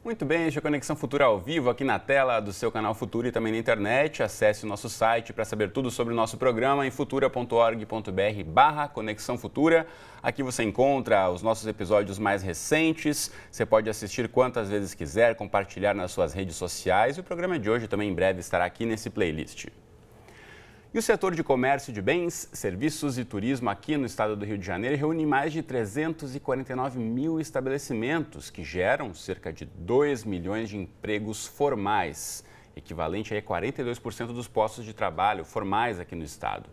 Muito bem, este é a Conexão Futura ao vivo aqui na tela do seu canal Futura e também na internet. Acesse o nosso site para saber tudo sobre o nosso programa em futura.org.br/Conexão Futura. Aqui você encontra os nossos episódios mais recentes. Você pode assistir quantas vezes quiser, compartilhar nas suas redes sociais. E o programa de hoje também em breve estará aqui nesse playlist. E o setor de comércio de bens, serviços e turismo aqui no estado do Rio de Janeiro reúne mais de 349 mil estabelecimentos que geram cerca de 2 milhões de empregos formais, equivalente a 42% dos postos de trabalho formais aqui no estado.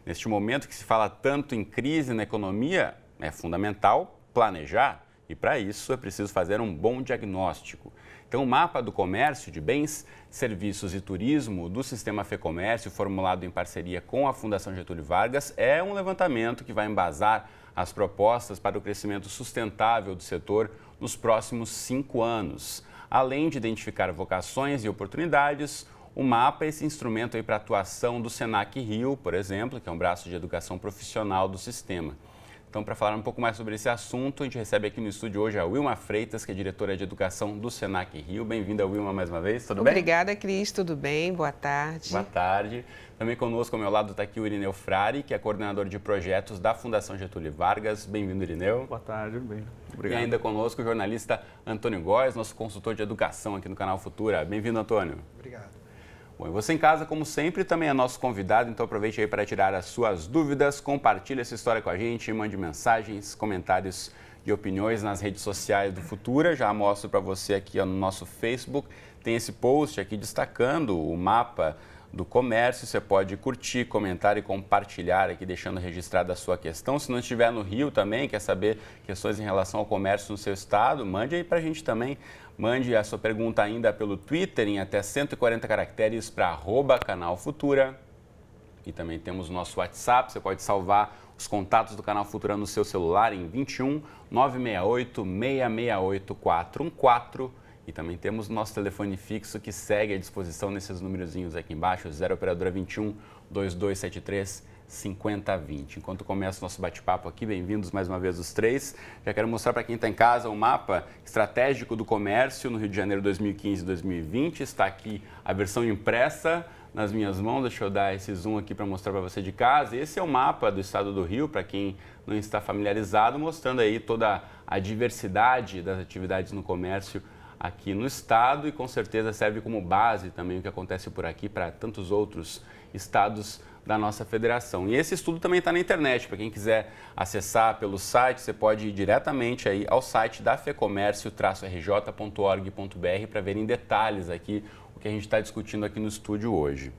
Neste momento que se fala tanto em crise na economia, é fundamental planejar e para isso é preciso fazer um bom diagnóstico. Então, o mapa do comércio de bens, serviços e turismo do Sistema FEComércio, formulado em parceria com a Fundação Getúlio Vargas, é um levantamento que vai embasar as propostas para o crescimento sustentável do setor nos próximos 5 anos. Além de identificar vocações e oportunidades, o mapa é esse instrumento para a atuação do Senac Rio, por exemplo, que é um braço de educação profissional do sistema. Então, para falar um pouco mais sobre esse assunto, a gente recebe aqui no estúdio hoje a Wilma Freitas, que é diretora de educação do Senac Rio. Bem-vinda, Wilma, mais uma vez. Tudo bem? Obrigada, Cris. Tudo bem? Boa tarde. Boa tarde. Também conosco, ao meu lado, está aqui o Irineu Frari, que é coordenador de projetos da Fundação Getúlio Vargas. Bem-vindo, Irineu. Boa tarde, bem. Obrigado. E ainda conosco o jornalista Antônio Góes, nosso consultor de educação aqui no canal Futura. Bem-vindo, Antônio. Obrigado. Bom, e você em casa, como sempre, também é nosso convidado, então aproveite aí para tirar as suas dúvidas, compartilhe essa história com a gente, mande mensagens, comentários e opiniões nas redes sociais do Futura. Já mostro para você aqui no nosso Facebook, tem esse post aqui destacando o mapa do comércio. Você pode curtir, comentar e compartilhar aqui, deixando registrada a sua questão. Se não estiver no Rio também, quer saber questões em relação ao comércio no seu estado, mande aí para a gente também. Mande a sua pergunta ainda pelo Twitter em até 140 caracteres para @canal Futura. E também temos o nosso WhatsApp, você pode salvar os contatos do canal Futura no seu celular em 21 968 668 414. E também temos o nosso telefone fixo que segue à disposição nesses numerozinhos aqui embaixo, 0 operadora 21 2273 5020. Enquanto começa o nosso bate-papo aqui, bem-vindos mais uma vez os três. Já quero mostrar para quem está em casa o mapa estratégico do comércio no Rio de Janeiro 2015 e 2020. Está aqui a versão impressa nas minhas mãos. Deixa eu dar esse zoom aqui para mostrar para você de casa. Esse é o mapa do estado do Rio, para quem não está familiarizado, mostrando aí toda a diversidade das atividades no comércio aqui no estado e com certeza serve como base também o que acontece por aqui para tantos outros estados da nossa federação. E esse estudo também está na internet, para quem quiser acessar pelo site, você pode ir diretamente aí ao site da fecomércio-rj.org.br para ver em detalhes aqui o que a gente está discutindo aqui no estúdio hoje.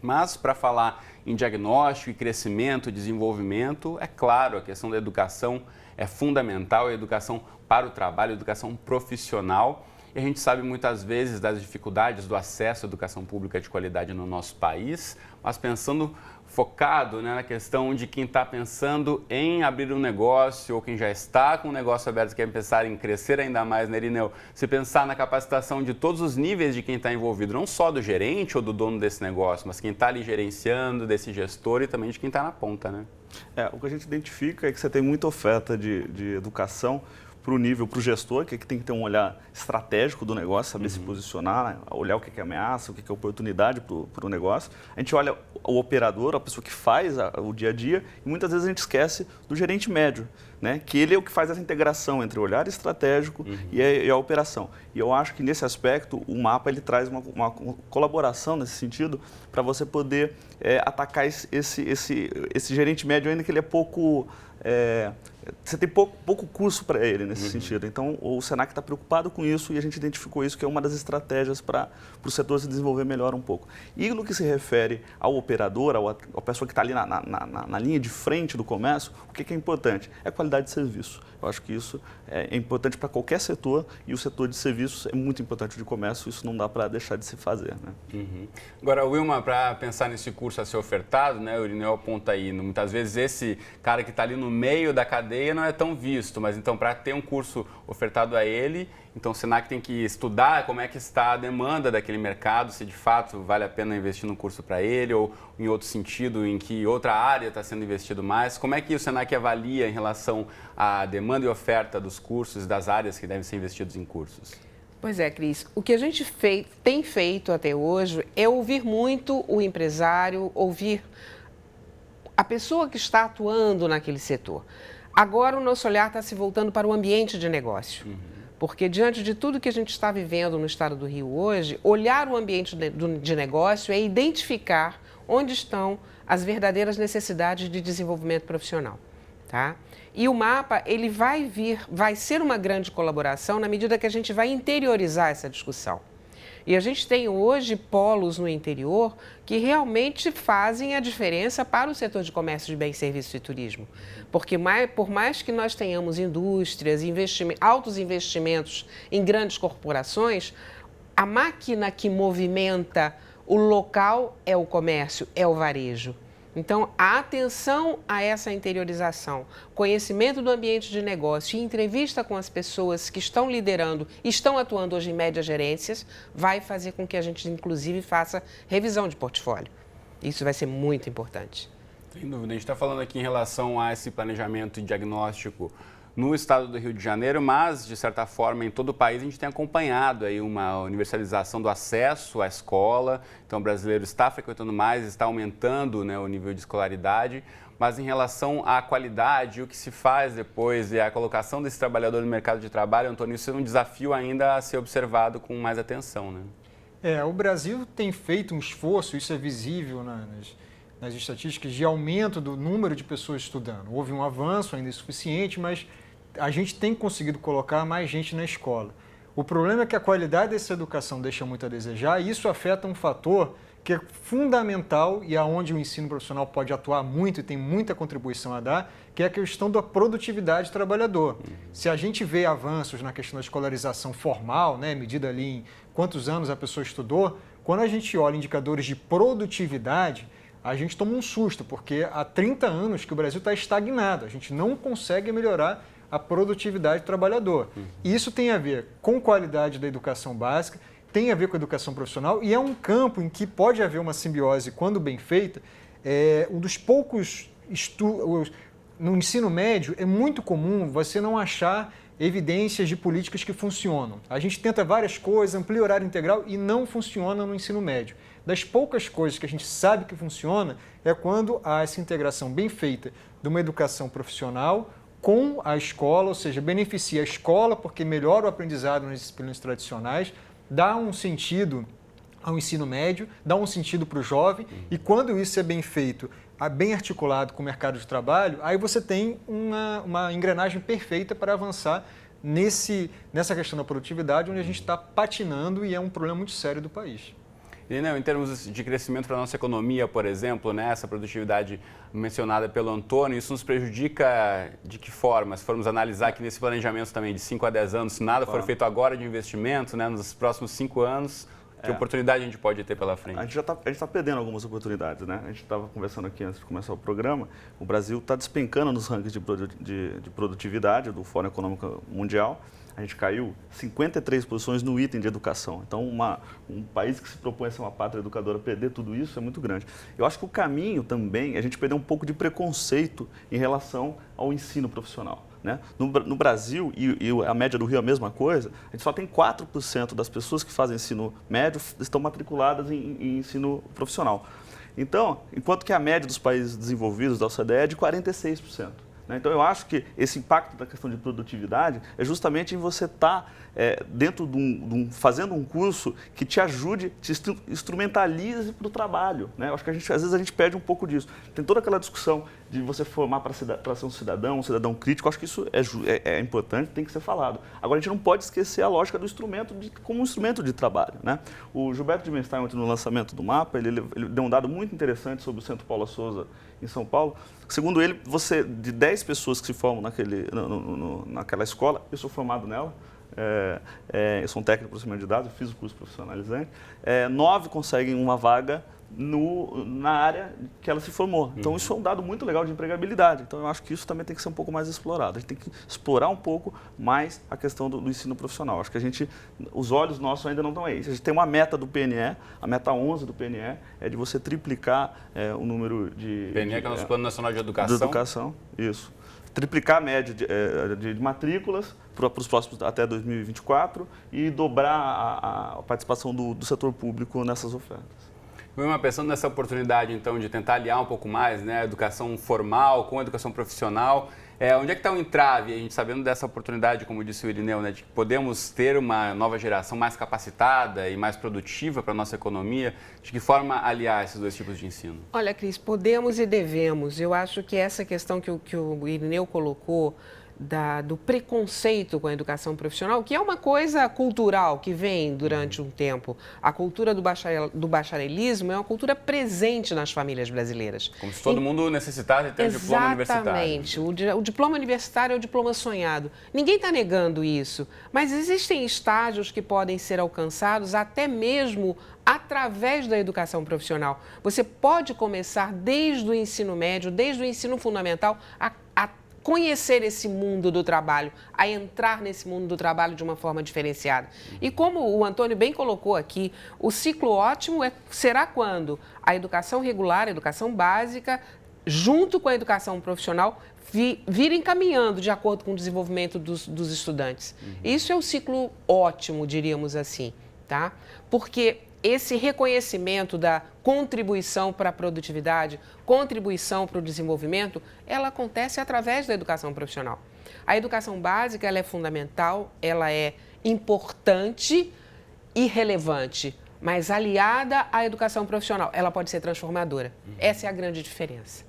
Mas para falar em diagnóstico e crescimento, desenvolvimento, é claro, a questão da educação é fundamental, a educação para o trabalho, a educação profissional. E a gente sabe muitas vezes das dificuldades do acesso à educação pública de qualidade no nosso país, mas pensando focado, né, na questão de quem está pensando em abrir um negócio ou quem já está com um negócio aberto e quer pensar em crescer ainda mais, né, Irineu? Se pensar na capacitação de todos os níveis de quem está envolvido, não só do gerente ou do dono desse negócio, mas quem está ali gerenciando, desse gestor e também de quem está na ponta, né? O que a gente identifica é que você tem muita oferta de educação para o nível, para o gestor, que tem que ter um olhar estratégico do negócio, saber se posicionar, né? Olhar o que é ameaça, o que é oportunidade para o negócio. A gente olha o operador, a pessoa que faz o dia a dia, e muitas vezes a gente esquece do gerente médio, né? Que ele é o que faz essa integração entre o olhar estratégico e a operação. E eu acho que nesse aspecto o mapa ele traz uma colaboração nesse sentido para você poder atacar esse gerente médio ainda que ele é pouco... você tem pouco curso para ele nesse sentido. Então, o Senac está preocupado com isso e a gente identificou isso que é uma das estratégias para o setor se desenvolver melhor um pouco. E no que se refere ao operador, à pessoa que está ali na linha de frente do comércio, o que é importante? É a qualidade de serviço. Eu acho que isso é importante para qualquer setor e o setor de serviços é muito importante de comércio, isso não dá para deixar de se fazer, né? Agora, Wilma, para pensar nesse curso a ser ofertado, né, o Irineu aponta aí, muitas vezes esse cara que está ali no meio da cadeia não é tão visto, mas então para ter um curso ofertado a ele, então o Senac tem que estudar como é que está a demanda daquele mercado, se de fato vale a pena investir num curso para ele ou em outro sentido, em que outra área está sendo investido mais. Como é que o Senac avalia em relação à demanda e oferta dos cursos, das áreas que devem ser investidos em cursos? Pois é, Cris. O que a gente tem feito até hoje é ouvir muito o empresário, ouvir a pessoa que está atuando naquele setor. Agora o nosso olhar está se voltando para o ambiente de negócio. Porque diante de tudo que a gente está vivendo no estado do Rio hoje, olhar o ambiente de negócio é identificar onde estão as verdadeiras necessidades de desenvolvimento profissional, tá? E o mapa, ele vai ser uma grande colaboração na medida que a gente vai interiorizar essa discussão. E a gente tem hoje polos no interior que realmente fazem a diferença para o setor de comércio de bens, serviços e turismo. Porque por mais que nós tenhamos indústrias, altos investimentos em grandes corporações, a máquina que movimenta o local é o comércio, é o varejo. Então, a atenção a essa interiorização, conhecimento do ambiente de negócio e entrevista com as pessoas que estão liderando e estão atuando hoje em médias gerências, vai fazer com que a gente, inclusive, faça revisão de portfólio. Isso vai ser muito importante. Sem dúvida. A gente está falando aqui em relação a esse planejamento e diagnóstico no estado do Rio de Janeiro, mas, de certa forma, em todo o país, a gente tem acompanhado aí uma universalização do acesso à escola. Então, o brasileiro está frequentando mais, está aumentando, né, o nível de escolaridade. Mas, em relação à qualidade, o que se faz depois e a colocação desse trabalhador no mercado de trabalho, Antônio, isso é um desafio ainda a ser observado com mais atenção, né? O Brasil tem feito um esforço, isso é visível nas estatísticas, de aumento do número de pessoas estudando. Houve um avanço ainda insuficiente, mas a gente tem conseguido colocar mais gente na escola. O problema é que a qualidade dessa educação deixa muito a desejar e isso afeta um fator que é fundamental e aonde o ensino profissional pode atuar muito e tem muita contribuição a dar, que é a questão da produtividade do trabalhador. Se a gente vê avanços na questão da escolarização formal, né, medida ali em quantos anos a pessoa estudou, quando a gente olha indicadores de produtividade, a gente toma um susto, porque há 30 anos que o Brasil está estagnado, a gente não consegue melhorar a produtividade do trabalhor. E isso tem a ver com qualidade da educação básica, tem a ver com a educação profissional e é um campo em que pode haver uma simbiose, quando bem feita. Um dos poucos no ensino médio é muito comum você não achar evidências de políticas que funcionam. A gente tenta várias coisas, amplia o horário integral e não funciona no ensino médio. Das poucas coisas que a gente sabe que funciona é quando há essa integração bem feita de uma educação profissional com a escola, ou seja, beneficia a escola porque melhora o aprendizado nas disciplinas tradicionais, dá um sentido ao ensino médio, dá um sentido para o jovem e quando isso é bem feito, bem articulado com o mercado de trabalho, aí você tem uma engrenagem perfeita para avançar nessa questão da produtividade, onde a gente está patinando e é um problema muito sério do país. E, né, em termos de crescimento para a nossa economia, por exemplo, né, essa produtividade mencionada pelo Antônio, isso nos prejudica de que forma? Se formos analisar aqui nesse planejamento também de 5 a 10 anos, se nada for feito agora de investimento, né, nos próximos 5 anos, que oportunidade a gente pode ter pela frente? A gente está perdendo algumas oportunidades, né? A gente estava conversando aqui antes de começar o programa, o Brasil está despencando nos rankings de produtividade do Fórum Econômico Mundial. A gente caiu 53 posições no item de educação. Então, um país que se propõe a ser uma pátria educadora, perder tudo isso é muito grande. Eu acho que o caminho também é a gente perder um pouco de preconceito em relação ao ensino profissional. Né? No Brasil, e a média do Rio é a mesma coisa, a gente só tem 4% das pessoas que fazem ensino médio estão matriculadas em ensino profissional. Então, enquanto que a média dos países desenvolvidos da OCDE é de 46%. Então, eu acho que esse impacto da questão de produtividade é justamente em você estar dentro fazendo um curso que te ajude, te instrumentalize para o trabalho. Né? Eu acho que às vezes a gente perde um pouco disso. Tem toda aquela discussão de você formar para ser um cidadão crítico. Eu acho que isso é importante, tem que ser falado. Agora, a gente não pode esquecer a lógica do instrumento como um instrumento de trabalho. Né? O Gilberto Dimenstein, no lançamento do mapa, ele deu um dado muito interessante sobre o Centro Paula Souza, em São Paulo. Segundo ele, de 10 pessoas que se formam naquela escola, eu sou formado nela, eu sou um técnico de processamento de dados, eu fiz o curso profissionalizante, 9 conseguem uma vaga na área que ela se formou. Então, isso é um dado muito legal de empregabilidade. Então, eu acho que isso também tem que ser um pouco mais explorado. A gente tem que explorar um pouco mais a questão do ensino profissional. Acho que os olhos nossos ainda não estão aí. A gente tem uma meta do PNE, a meta 11 do PNE, é de você triplicar o número de... PNE, que é o nosso Plano Nacional de Educação. De educação, isso. triplicar a média de matrículas para os próximos até 2024 e dobrar a participação do setor público nessas ofertas. Wilma, pensando nessa oportunidade, então, de tentar aliar um pouco mais, né, a educação formal com a educação profissional, onde é que está o entrave? A gente sabendo dessa oportunidade, como disse o Irineu, né, de que podemos ter uma nova geração mais capacitada e mais produtiva para a nossa economia, de que forma aliar esses dois tipos de ensino? Olha, Cris, podemos e devemos. Eu acho que essa questão que o Irineu colocou, do preconceito com a educação profissional, que é uma coisa cultural que vem durante um tempo. A cultura do bacharelismo é uma cultura presente nas famílias brasileiras. Como se todo mundo necessitasse ter um diploma universitário. Exatamente. O diploma universitário é o diploma sonhado. Ninguém está negando isso, mas existem estágios que podem ser alcançados até mesmo através da educação profissional. Você pode começar desde o ensino médio, desde o ensino fundamental, a conhecer esse mundo do trabalho, a entrar nesse mundo do trabalho de uma forma diferenciada. E como o Antônio bem colocou aqui, o ciclo ótimo será quando a educação regular, a educação básica, junto com a educação profissional, virem caminhando de acordo com o desenvolvimento dos estudantes. Isso é o ciclo ótimo, diríamos assim, tá? Porque esse reconhecimento da contribuição para a produtividade, contribuição para o desenvolvimento, ela acontece através da educação profissional. A educação básica, ela é fundamental, ela é importante e relevante, mas aliada à educação profissional, ela pode ser transformadora. Essa é a grande diferença.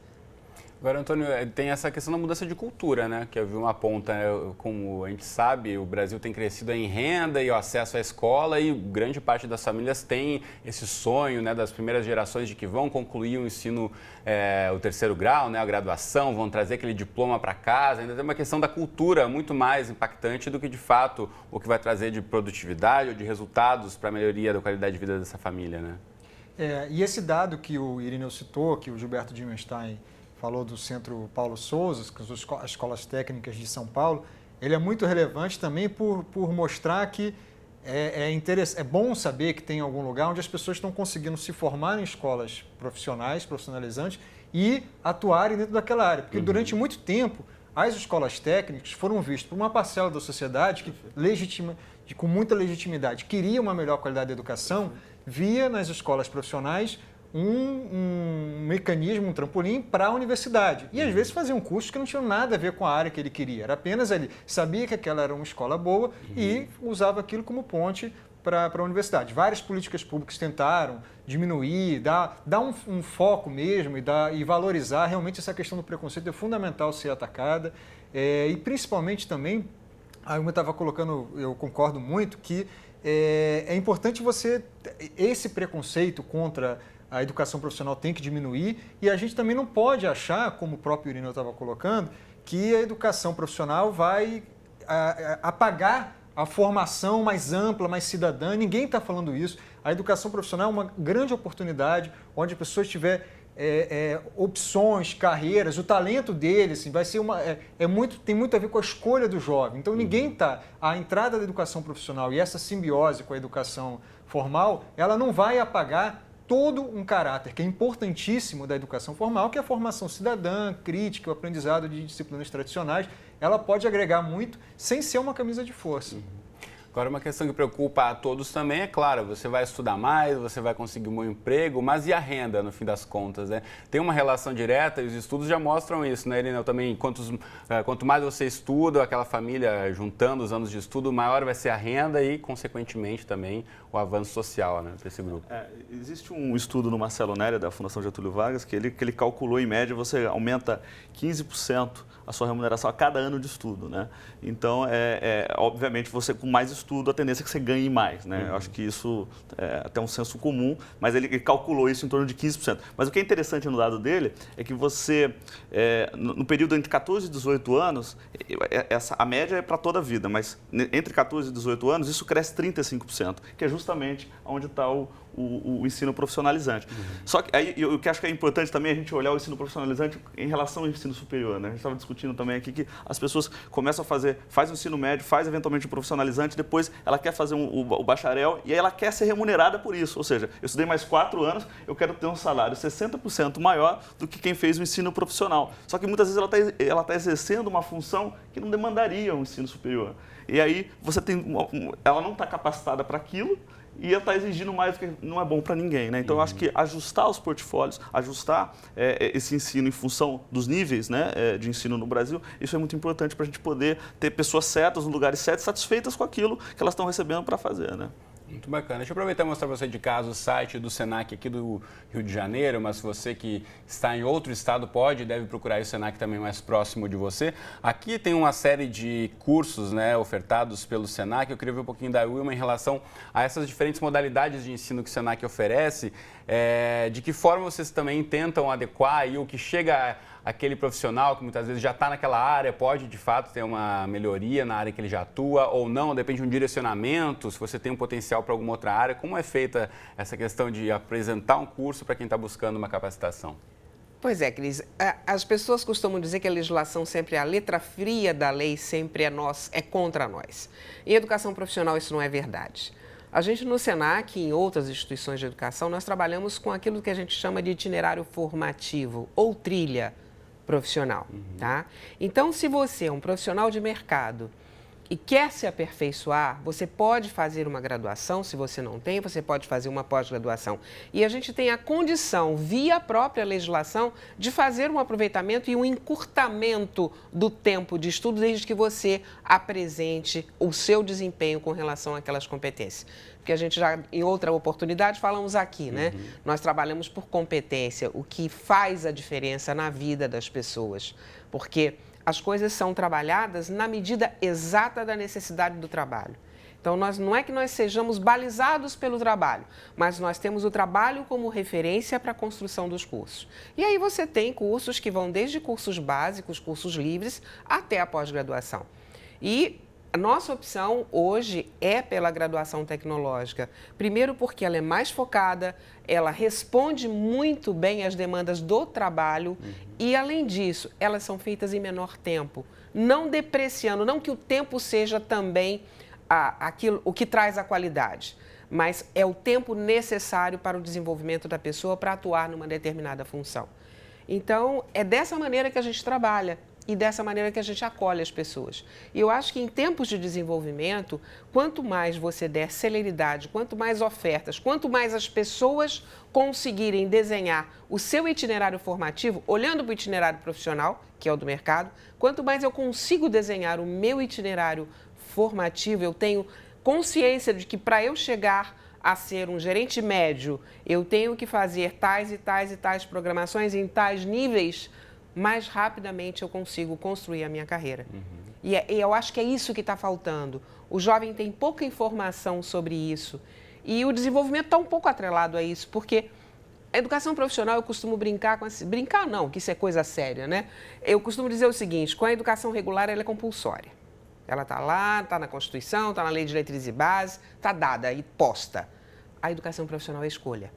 Agora, Antônio, tem essa questão da mudança de cultura, né? Que eu vi uma ponta, como a gente sabe, o Brasil tem crescido em renda e o acesso à escola e grande parte das famílias tem esse sonho, né, das primeiras gerações de que vão concluir o ensino, o terceiro grau, né, a graduação, vão trazer aquele diploma para casa. Ainda tem uma questão da cultura muito mais impactante do que, de fato, o que vai trazer de produtividade ou de resultados para a melhoria da qualidade de vida dessa família, né? E esse dado que o Irineu citou, que o Gilberto Dimenstein falou do Centro Paulo Souza, que são as escolas técnicas de São Paulo, ele é muito relevante também por mostrar que é bom saber que tem algum lugar onde as pessoas estão conseguindo se formar em escolas profissionais, profissionalizantes e atuarem dentro daquela área. Porque durante muito tempo, as escolas técnicas foram vistas por uma parcela da sociedade que, com muita legitimidade, queria uma melhor qualidade de educação, via nas escolas profissionais um mecanismo, um trampolim para a universidade. E às vezes faziam cursos que não tinham nada a ver com a área que ele queria. Era apenas ele sabia que aquela era uma escola boa e usava aquilo como ponte para a universidade. Várias políticas públicas tentaram diminuir, dar um foco mesmo e valorizar. Realmente essa questão do preconceito é fundamental ser atacada. E principalmente também, a Ilma estava colocando, eu concordo muito, que é importante esse preconceito contra a educação profissional tem que diminuir e a gente também não pode achar, como o próprio Irineu estava colocando, que a educação profissional vai apagar a formação mais ampla, mais cidadã. Ninguém está falando isso. A educação profissional é uma grande oportunidade onde a pessoa tiver opções, carreiras, o talento dele, assim, vai ser tem muito a ver com a escolha do jovem. Então a entrada da educação profissional e essa simbiose com a educação formal, ela não vai apagar todo um caráter que é importantíssimo da educação formal, que é a formação cidadã, crítica, o aprendizado de disciplinas tradicionais. Ela pode agregar muito sem ser uma camisa de força. Agora, uma questão que preocupa a todos também é, claro, você vai estudar mais, você vai conseguir um bom emprego, mas e a renda, no fim das contas, né? Tem uma relação direta e os estudos já mostram isso, né, Irineu? Também, quanto mais você estuda, aquela família juntando os anos de estudo, maior vai ser a renda e, consequentemente, também o avanço social, né, para esse grupo. Existe um estudo no Marcelo Nery, da Fundação Getúlio Vargas, que ele calculou, em média, você aumenta 15% a sua remuneração a cada ano de estudo, né? Então, obviamente, você com mais estudo, a tendência é que você ganhe mais, né? Eu acho que isso é até um senso comum, mas ele calculou isso em torno de 15%. Mas o que é interessante no dado dele é que você, no período entre 14 e 18 anos, a média é para toda a vida, mas entre 14 e 18 anos, isso cresce 35%, que é justamente onde está o ensino profissionalizante. Só que aí, o que acho que é importante também é a gente olhar o ensino profissionalizante em relação ao ensino superior, né? A gente estava discutindo também aqui que as pessoas começam a faz o ensino médio, faz eventualmente o profissionalizante, depois ela quer fazer o bacharel e aí ela quer ser remunerada por isso. Ou seja, eu estudei mais 4 anos, eu quero ter um salário 60% maior do que quem fez o ensino profissional. Só que muitas vezes ela tá exercendo uma função que não demandaria um ensino superior. E aí você ela não está capacitada para aquilo, e ela está exigindo mais do que não é bom para ninguém, né? Então, eu acho que ajustar os portfólios, ajustar esse ensino em função dos níveis, né, de ensino no Brasil, isso é muito importante para a gente poder ter pessoas certas, nos lugares certos, satisfeitas com aquilo que elas estão recebendo para fazer, né? Muito bacana. Deixa eu aproveitar e mostrar para você de casa o site do Senac aqui do Rio de Janeiro, mas se você que está em outro estado pode e deve procurar o Senac também mais próximo de você. Aqui tem uma série de cursos, né, ofertados pelo Senac. Eu queria ver um pouquinho da Wilma em relação a essas diferentes modalidades de ensino que o Senac oferece. De que forma vocês também tentam adequar aí o que chega aquele profissional que muitas vezes já está naquela área, pode de fato ter uma melhoria na área que ele já atua ou não, depende de um direcionamento, se você tem um potencial para alguma outra área. Como é feita essa questão de apresentar um curso para quem está buscando uma capacitação? Pois é, Cris, as pessoas costumam dizer que a legislação sempre é a letra fria da lei, sempre é contra nós. Em educação profissional isso não é verdade. A gente no Senac e em outras instituições de educação, nós trabalhamos com aquilo que a gente chama de itinerário formativo ou trilha profissional, tá? Então, se você é um profissional de mercado e quer se aperfeiçoar, você pode fazer uma graduação, se você não tem, você pode fazer uma pós-graduação. E a gente tem a condição, via a própria legislação, de fazer um aproveitamento e um encurtamento do tempo de estudo, desde que você apresente o seu desempenho com relação àquelas competências. Porque a gente já, em outra oportunidade, falamos aqui, né? Nós trabalhamos por competência, o que faz a diferença na vida das pessoas. Porque as coisas são trabalhadas na medida exata da necessidade do trabalho. Então, não é que nós sejamos balizados pelo trabalho, mas nós temos o trabalho como referência para a construção dos cursos. E aí você tem cursos que vão desde cursos básicos, cursos livres, até a pós-graduação. E a nossa opção hoje é pela graduação tecnológica. Primeiro porque ela é mais focada, ela responde muito bem às demandas do trabalho e, além disso, elas são feitas em menor tempo. Não depreciando, não que o tempo seja também o que traz a qualidade, mas é o tempo necessário para o desenvolvimento da pessoa para atuar numa determinada função. Então, é dessa maneira que a gente trabalha. E dessa maneira que a gente acolhe as pessoas. E eu acho que em tempos de desenvolvimento, quanto mais você der celeridade, quanto mais ofertas, quanto mais as pessoas conseguirem desenhar o seu itinerário formativo, olhando para o itinerário profissional, que é o do mercado, quanto mais eu consigo desenhar o meu itinerário formativo, eu tenho consciência de que para eu chegar a ser um gerente médio, eu tenho que fazer tais e tais e tais programações em tais níveis, mais rapidamente eu consigo construir a minha carreira. E eu acho que é isso que está faltando. O jovem tem pouca informação sobre isso. E o desenvolvimento está um pouco atrelado a isso, porque a educação profissional, eu costumo brincar com... Brincar não, que isso é coisa séria, né? Eu costumo dizer o seguinte, com a educação regular, ela é compulsória. Ela está lá, está na Constituição, está na Lei de Diretrizes e Bases, está dada e posta. A educação profissional é escolha.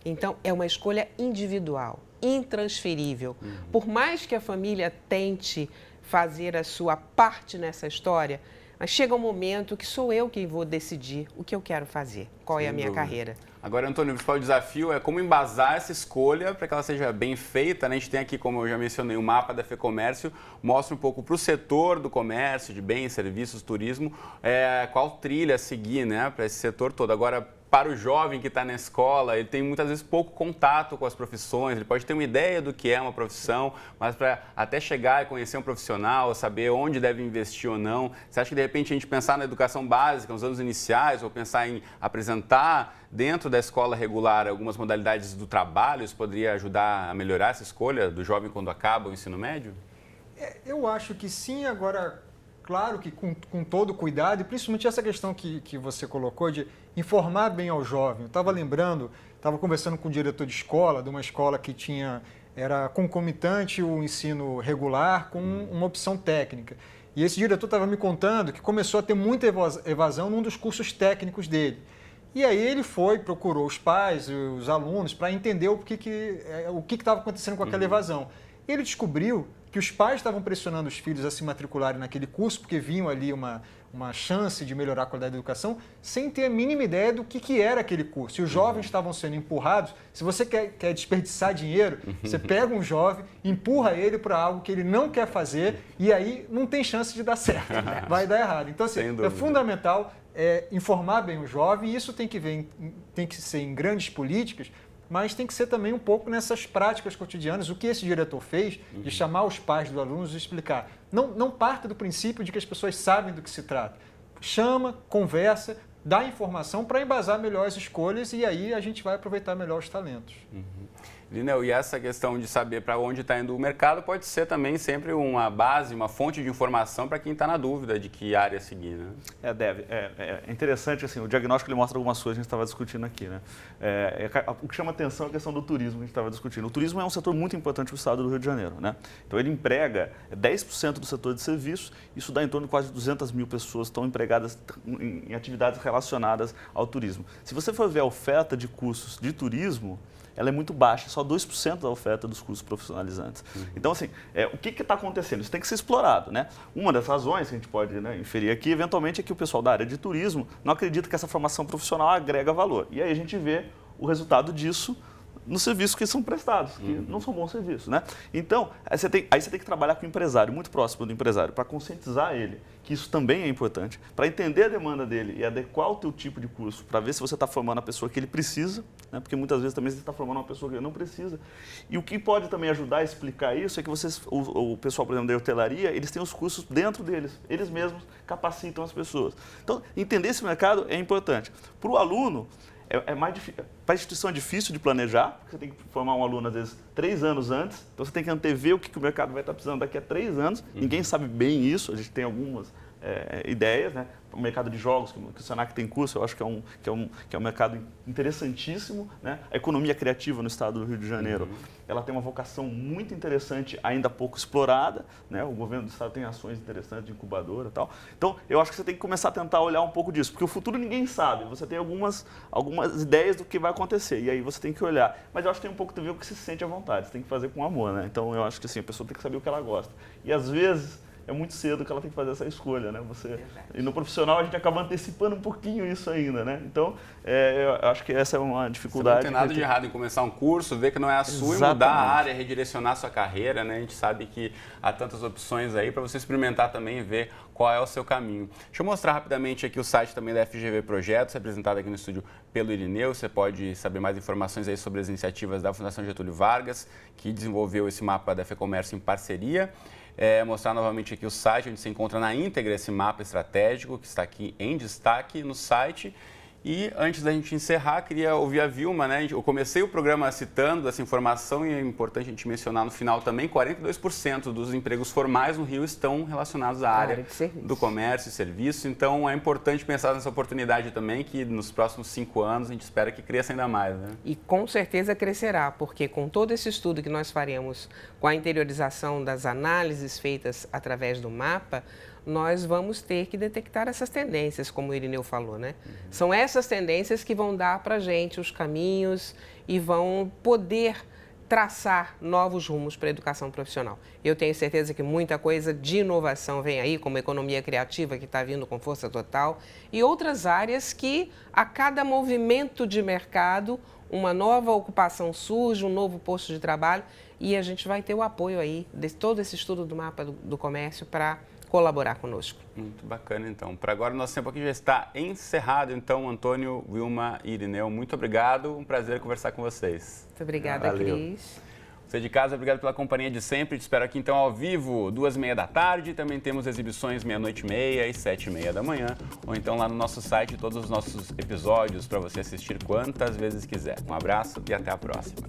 Então, é uma escolha individual, intransferível. Por mais que a família tente fazer a sua parte nessa história, mas chega um momento que sou eu quem vou decidir o que eu quero fazer, qual é a minha carreira. Agora, Antônio, o principal desafio é como embasar essa escolha para que ela seja bem feita, né? A gente tem aqui, como eu já mencionei, o mapa da FEComércio, mostra um pouco para o setor do comércio, de bens, serviços, turismo, qual trilha seguir, né, para esse setor todo. Agora, para o jovem que está na escola, ele tem muitas vezes pouco contato com as profissões, ele pode ter uma ideia do que é uma profissão, mas para até chegar e conhecer um profissional, saber onde deve investir ou não, você acha que de repente a gente pensar na educação básica, nos anos iniciais, ou pensar em apresentar dentro da escola regular algumas modalidades do trabalho, isso poderia ajudar a melhorar essa escolha do jovem quando acaba o ensino médio? Eu acho que sim, agora... Claro que com todo cuidado, e principalmente essa questão que você colocou de informar bem ao jovem. Eu estava lembrando, estava conversando com o diretor de escola, de uma escola que era concomitante o ensino regular com uma opção técnica. E esse diretor estava me contando que começou a ter muita evasão num dos cursos técnicos dele. E aí ele procurou os pais, os alunos, para entender o que estava acontecendo com aquela evasão. Ele descobriu que os pais estavam pressionando os filhos a se matricularem naquele curso, porque viam ali uma chance de melhorar a qualidade da educação, sem ter a mínima ideia do que era aquele curso. E os jovens estavam sendo empurrados. Se você quer desperdiçar dinheiro, você pega um jovem, empurra ele para algo que ele não quer fazer, e aí não tem chance de dar certo, vai dar errado. Então, assim, é fundamental informar bem o jovem, e isso tem que ser em grandes políticas, mas tem que ser também um pouco nessas práticas cotidianas. O que esse diretor fez, de chamar os pais dos alunos e explicar. Não parta do princípio de que as pessoas sabem do que se trata. Chama, conversa, dá informação para embasar melhor as escolhas, e aí a gente vai aproveitar melhor os talentos. Lineu, e essa questão de saber para onde está indo o mercado pode ser também sempre uma base, uma fonte de informação para quem está na dúvida de que área seguir, né? É interessante, assim, o diagnóstico ele mostra algumas coisas que a gente estava discutindo aqui, né? O que chama atenção é a questão do turismo que a gente estava discutindo. O turismo é um setor muito importante para o estado do Rio de Janeiro, né? Então ele emprega 10% do setor de serviços, isso dá em torno de quase 200 mil pessoas que estão empregadas em atividades relacionadas ao turismo. Se você for ver a oferta de cursos de turismo, ela é muito baixa, só 2% da oferta dos cursos profissionalizantes. Então, assim, o que está acontecendo? Isso tem que ser explorado, né? Uma das razões que a gente pode inferir aqui, eventualmente, é que o pessoal da área de turismo não acredita que essa formação profissional agrega valor. E aí a gente vê o resultado disso nos serviços que são prestados, que não são bons serviços, né? Então, aí você tem que trabalhar com o empresário, muito próximo do empresário, para conscientizar ele que isso também é importante, para entender a demanda dele e adequar o teu tipo de curso, para ver se você está formando a pessoa que ele precisa, né? Porque muitas vezes também você está formando uma pessoa que ele não precisa. E o que pode também ajudar a explicar isso é que o pessoal, por exemplo, da hotelaria, eles têm os cursos dentro deles, eles mesmos capacitam as pessoas. Então, entender esse mercado é importante. Para o aluno, é mais difícil. Para a instituição é difícil de planejar, porque você tem que formar um aluno, às vezes, 3 anos antes. Então, você tem que antever o que o mercado vai estar precisando daqui a 3 anos. Ninguém sabe bem isso, a gente tem algumas ideias, né? O mercado de jogos, que o Senac tem curso, eu acho que é um mercado interessantíssimo, né? A economia criativa no estado do Rio de Janeiro, ela tem uma vocação muito interessante, ainda pouco explorada, né? O governo do estado tem ações interessantes de incubadora e tal. Então, eu acho que você tem que começar a tentar olhar um pouco disso, porque o futuro ninguém sabe, você tem algumas ideias do que vai acontecer, e aí você tem que olhar. Mas eu acho que tem um pouco a ver com o que se sente à vontade, você tem que fazer com amor, né? Então, eu acho que assim, a pessoa tem que saber o que ela gosta. E às vezes é muito cedo que ela tem que fazer essa escolha, né? E no profissional a gente acaba antecipando um pouquinho isso ainda, né? Então, eu acho que essa é uma dificuldade. Você não tem nada de errado em começar um curso, ver que não é a sua. Exatamente. E mudar a área, redirecionar a sua carreira, né? A gente sabe que há tantas opções aí para você experimentar também e ver qual é o seu caminho. Deixa eu mostrar rapidamente aqui o site também da FGV Projetos, apresentado aqui no estúdio pelo Irineu. Você pode saber mais informações aí sobre as iniciativas da Fundação Getúlio Vargas, que desenvolveu esse mapa da FEComércio em parceria. Mostrar novamente aqui o site, onde você encontra na íntegra esse mapa estratégico, que está aqui em destaque no site. E antes da gente encerrar, queria ouvir a Vilma, né? Eu comecei o programa citando essa informação e é importante a gente mencionar no final também, 42% dos empregos formais no Rio estão relacionados à área do comércio e serviço. Então, é importante pensar nessa oportunidade também, que nos próximos 5 anos a gente espera que cresça ainda mais, né? E com certeza crescerá, porque com todo esse estudo que nós faremos, com a interiorização das análises feitas através do mapa, nós vamos ter que detectar essas tendências, como o Irineu falou, né? São essas tendências que vão dar para a gente os caminhos e vão poder traçar novos rumos para a educação profissional. Eu tenho certeza que muita coisa de inovação vem aí, como a economia criativa, que está vindo com força total, e outras áreas que, a cada movimento de mercado, uma nova ocupação surge, um novo posto de trabalho, e a gente vai ter o apoio aí de todo esse estudo do mapa do comércio para colaborar conosco. Muito bacana, então. Para agora, o nosso tempo aqui já está encerrado. Então, Antônio, Vilma e Irineu, muito obrigado. Um prazer conversar com vocês. Muito obrigada, Cris. Você de casa, obrigado pela companhia de sempre. Te espero aqui, então, ao vivo, 2h30 da tarde. Também temos exibições 00:30 e 7h30 da manhã. Ou então lá no nosso site, todos os nossos episódios para você assistir quantas vezes quiser. Um abraço e até a próxima.